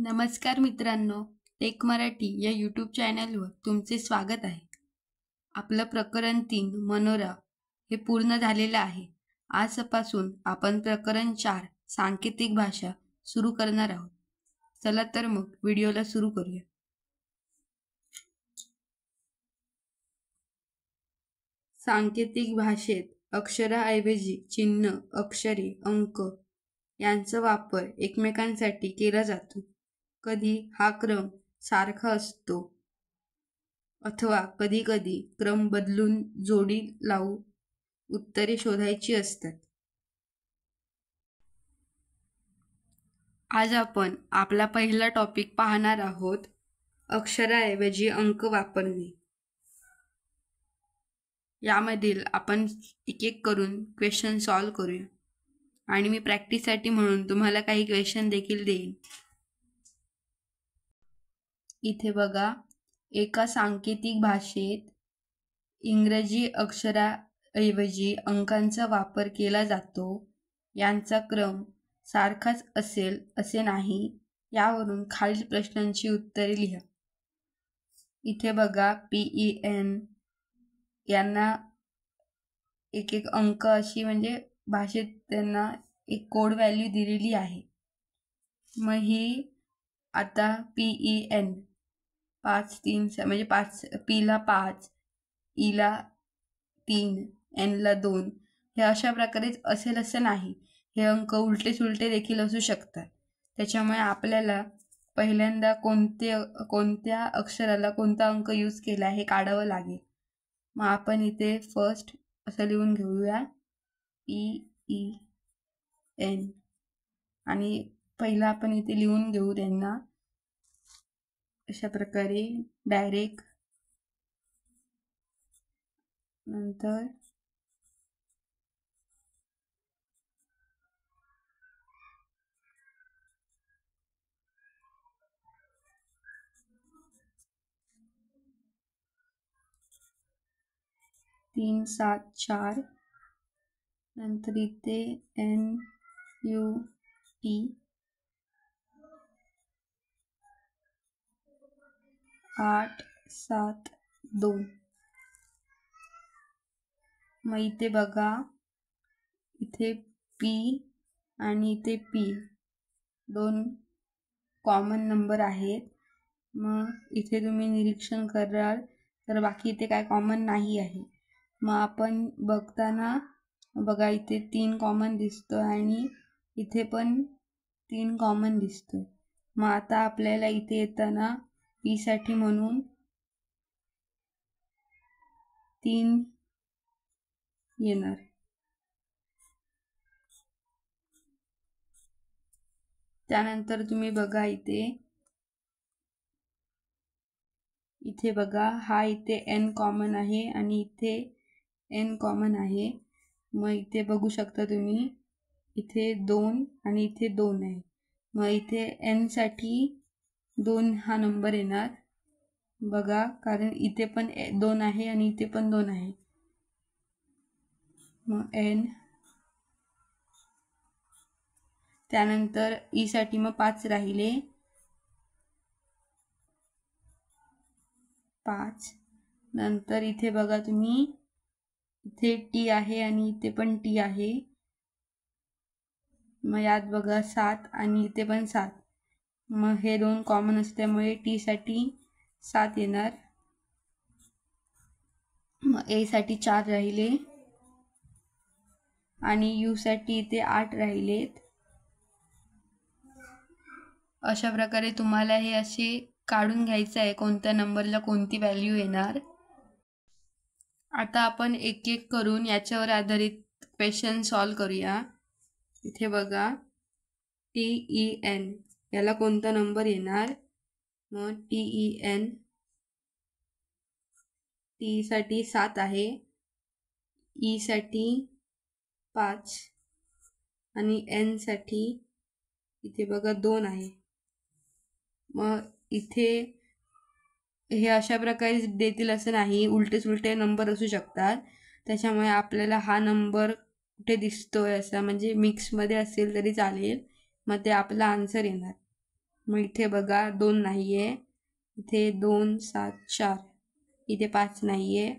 नमस्कार मित्रांनो, टेक मराठी या यूट्यूब चॅनलवर तुमचे स्वागत आहे. आपलं प्रकरण 3 मनोरा हे पूर्ण झालेलं आहे. आजपासून आपण प्रकरण 4 सांकेतिक भाषा सुरू करणार आहोत. चला तर मग व्हिडिओला सुरू करूया. सांकेतिक भाषेत अक्षराऐवजी चिन्ह, अक्षरे, अंक यांचा वापर एकमेकांसाठी केला जातो. कधी हा क्रम सारखा असतो अथवा कधी-कधी क्रम बदलून जोडी लावून उत्तरे शोधायची असतात. आज आपण आपला पहिला टॉपिक पाहणार आहोत, अक्षराऐवजी अंक वापरणे. यामधील आपण एक एक करून क्वेश्चन सॉल्व्ह करूया आणि मी प्रॅक्टिससाठी म्हणून तुम्हाला काही क्वेश्चन देखील देईन. इथे बघा, एका सांकेतिक भाषेत इंग्रजी अक्षराऐवजी अंकांचा वापर केला जातो. यांचा क्रम सारखाच असेल असे नाही. यावरून खालील प्रश्नांची उत्तरे लिहा. इथे बघा, PEN यांना एक एक अंक अशी म्हणजे भाषेत त्यांना एक कोड व्हॅल्यू दिलेली आहे. मग ही आता PEN 5 3 म्हणजे 5 Pला 5, Eला 3, Nला 2 हे अशा प्रकारे असेल असं नाही. हे अंक उलटे सुलटे देखील असू शकतात. त्याच्यामुळे आपल्याला पहिल्यांदा कोणत्या अक्षराला कोणता अंक यूज केला हे काढावं लागेल. मग आपण इथे फर्स्ट असं लिहून घेऊया PEN आणि पहिला आपण इथे लिहून घेऊ त्यांना अशा प्रकारे डायरेक्ट. नंतर तीन 7 4, नंतर इथे NUT 8 7 2. मग इथे बघा, इथे P आणि इथे P दोन कॉमन नंबर आहेत. मग इथे तुम्ही निरीक्षण कराल तर बाकी इथे काय कॉमन नाही आहे. मग आपण बघताना बघा, इथे 3 कॉमन दिसतो आणि इथे पण 3 कॉमन दिसतोय. मग आता आपल्याला इथे येताना P साठी म्हणून 3 येणार. त्यानंतर तुम्ही बघा, इथे बघा, हा इथे N कॉमन आहे आणि इथे N कॉमन आहे. मग इथे बघू शकता तुम्ही, इथे 2 आणि इथे 2 आहे. मग इथे N साठी 2 हा नंबर येणार बघा, कारण इथे पण 2 आहे आणि इथे पण 2 आहे. मग N. त्यानंतर E साठी मग 5 राहिले, 5. नंतर इथे बघा तुम्ही, इथे T आहे आणि इथे पण T आहे. मग यात बघा 7 आणि इथे पण 7. मग हे 2 कॉमन असल्यामुळे T साठी 7 येणार. मग A साठी 4 राहिले आणि U साठी इथे 8 राहिलेत. अशा प्रकारे तुम्हाला हे असे काढून घ्यायचं आहे कोणत्या नंबरला कोणती व्हॅल्यू येणार. आता आपण एक एक करून याच्यावर आधारित क्वेश्चन सॉल्व्ह करूया. इथे बघा, TEN याला कोणता नंबर येणार. मग TEN T साठी 7 आहे, E साठी 5 आणि N साठी इथे बघा 2 आहे. मग इथे हे अशा प्रकारे देतील असं नाही, उलटे सुलटे नंबर असू शकतात. त्याच्यामुळे आपल्याला हा नंबर कुठे दिसतोय असा म्हणजे मिक्समध्ये असेल तरी चालेल. मग ते आपला आन्सर येणार. मग इथे बघा 2 नाही आहे, इथे 2 7 4, इथे 5 नाही आहे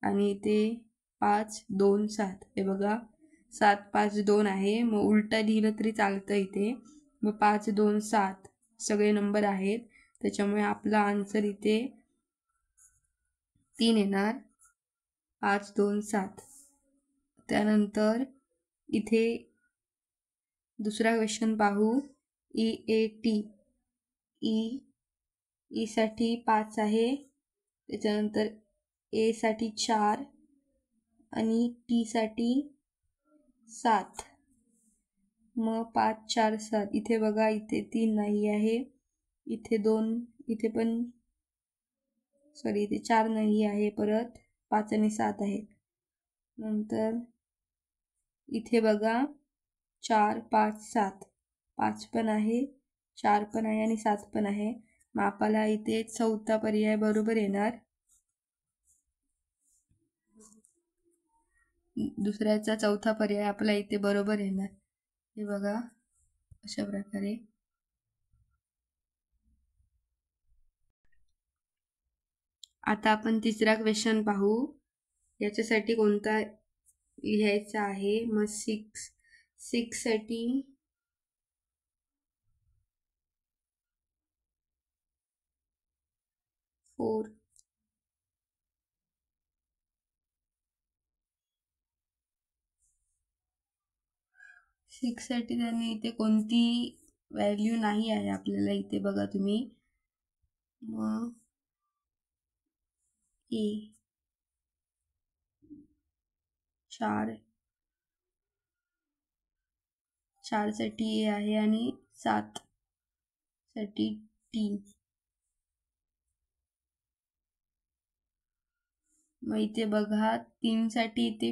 आणि इथे 5 2 7, हे बघा 7 5 2 आहे. मग उलटा लिहिलं तरी चालतं इथे. मग 5 2 7 सगळे नंबर आहेत, त्याच्यामुळे आपला आन्सर इथे 3 येणार. 5 2 7. त्यानंतर इथे दुसरा क्वेश्चन पाहू. EAT. ई साठी 5 आहे, त्याच्यानंतर ए साठी 4 आणि टी साठी 7. मग 5 4 7, इथे बघा इथे 3 नाही आहे, इथे 2, इथे पण सॉरी इथे 4 नाही आहे, परत 5 आणि 7 आहेत. नंतर इथे बघा 4 5 7, 5 पण आहे, 4 पण आहे आणि 7 पण आहे. मग आपल्याला इथे चौथा पर्याय बरोबर येणार. दुसऱ्याचा चौथा पर्याय आपला इथे बरोबर येणार. हे बघा अशा प्रकारे. आता आपण तिसरा क्वेश्चन पाहू. याच्यासाठी कोणता लिहायचा आहे. मग 6 साठी 4, 6 साठी त्यांनी इथे कोणती व्हॅल्यू नाही आहे आपल्याला, इथे बघा तुम्ही. मग ए 4 साठी ए आहे आणि 7 साठी टी. मग इथे बघा 3 साठी इथे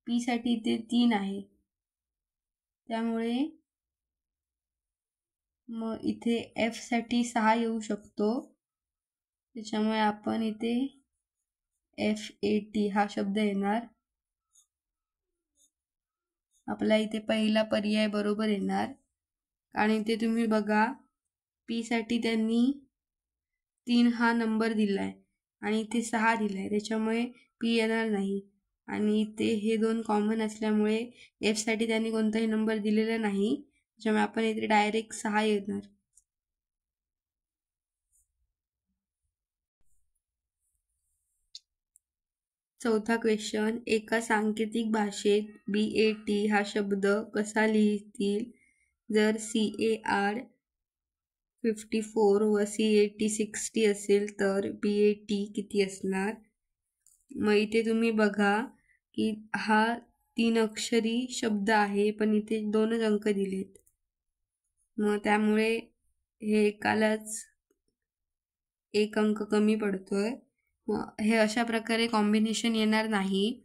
पी साठी इथे 3 आहे, त्यामुळे मग इथे एफ साठी 6 येऊ शकतो. त्याच्यामुळे आपण इथे FAT हा शब्द येणार. आपला इथे पहिला पर्याय बरोबर येणार. आणि इथे तुम्ही बघा पी साठी त्यांनी 3 हा नंबर दिलाय आणि इथे 6 दिलाय, त्याच्यामुळे पी येणार नाही. आणि इथे हे 2 कॉमन असल्यामुळे एफ साठी त्यांनी कोणताही नंबर दिलेला नाही, त्याच्यामुळे आपण इथे डायरेक्ट 6 येणार. चौथा क्वेश्चन. एका सांकेतिक भाषेत BAT हा शब्द कसा लिहितील जर CAR 54 व CAT 60 असेल तर BAT किती असणार. मग इथे तुम्ही बघा की हा 3 अक्षरी शब्द आहे, पण इथे 2च अंक दिलेत. मग त्यामुळे हे एकालाच 1 अंक कमी पडतोय. मग हे अशा प्रकारे कॉम्बिनेशन येणार नाही.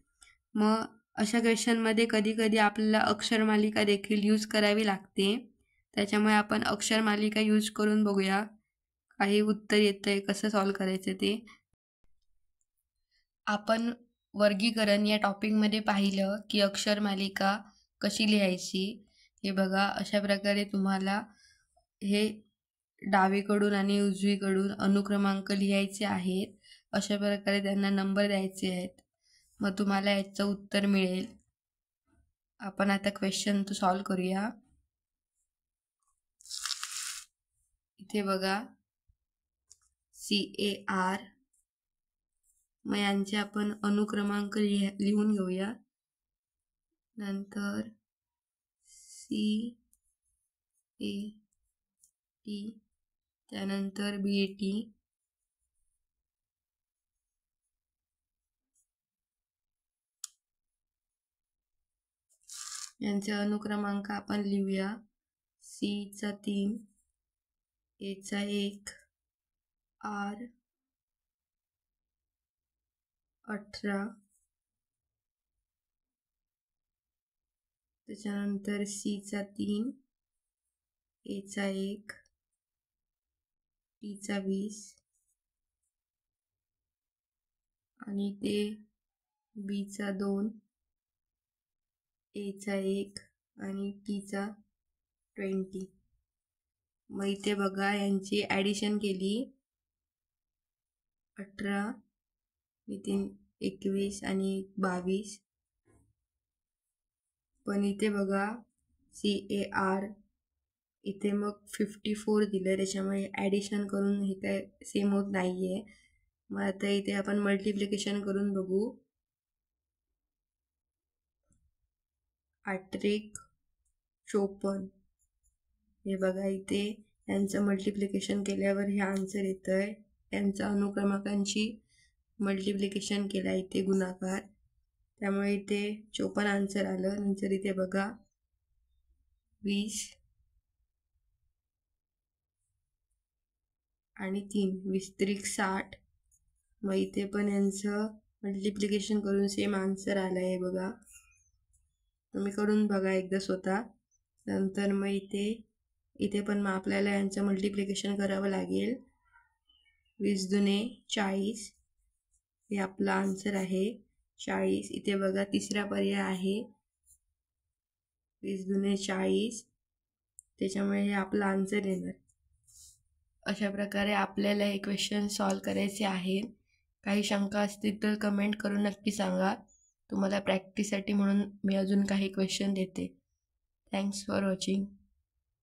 मग अशा क्वेश्चनमध्ये कधी कधी आपल्याला अक्षरमालिका देखील यूज करावी लागते, त्याच्यामुळे आपण अक्षरमालिका यूज करून बघूया काही उत्तर येतंय कसं सॉल्व करायचं ते. आपण वर्गीकरण या टॉपिकमध्ये पाहिलं की अक्षरमालिका कशी लिहायची. हे बघा अशा प्रकारे तुम्हाला हे डावीकडून आणि उजवीकडून अनुक्रमांक लिहायचे आहेत. अशा प्रकारे त्यांना नंबर द्यायचे आहेत. मग तुम्हाला याचं उत्तर मिळेल. आपण आता क्वेश्चन तो सॉल्व करूया. इथे बघा CAR, मग यांचे आपण अनुक्रमांक लिहून घेऊया. नंतर CAT, त्यानंतर BAT, यांचे अनुक्रमांक आपण लिहूया. C चा 3, A चा 1, R 18, त्याच्यानंतर C चा 3, A चा 1, T चा 20 आणि ते B चा 2, A चा 1 आणि T चा 20. मग इथे बघा यांची ॲडिशन केली. 18 नितीन 21 आणि 22. पण इथे बघा CAR इथे मग 54 दिलं, त्याच्यामुळे ॲडिशन करून हे काय सेम होत नाही आहे. मग आता इथे आपण मल्टिप्लिकेशन करून बघू. 8 त्रिक 54. हे बघा इथे यांचं मल्टिप्लिकेशन केल्यावर हे आन्सर येतं आहे. यांचं अनुक्रमांकांची मल्टिप्लिकेशन केला इथे गुणाकार, त्यामुळे इथे 54 आन्सर आलं. नंतर इथे बघा 20 आणि 3 20 त्रिक 60. मग इथे पण यांचं मल्टिप्लिकेशन करून सेम आन्सर आलं आहे बघा. तुम्ही करून बघा एकदा स्वतः. नंतर मग इथे पण मग आपल्याला यांचं मल्टिप्लिकेशन करावं लागेल. 20 दुने 40 हे आपला आन्सर आहे. 40 इथे बघा तिसरा पर्याय आहे. 20 दुने 40, त्याच्यामुळे हे आपला आन्सर येणार. अशा प्रकारे आपल्याला हे क्वेश्चन सॉल्व करायचे आहे. काही शंका असतील तर कमेंट करून नक्की सांगा. तुम्हाला प्रॅक्टिससाठी म्हणून मी अजून काही क्वेश्चन देते. Thanks for watching.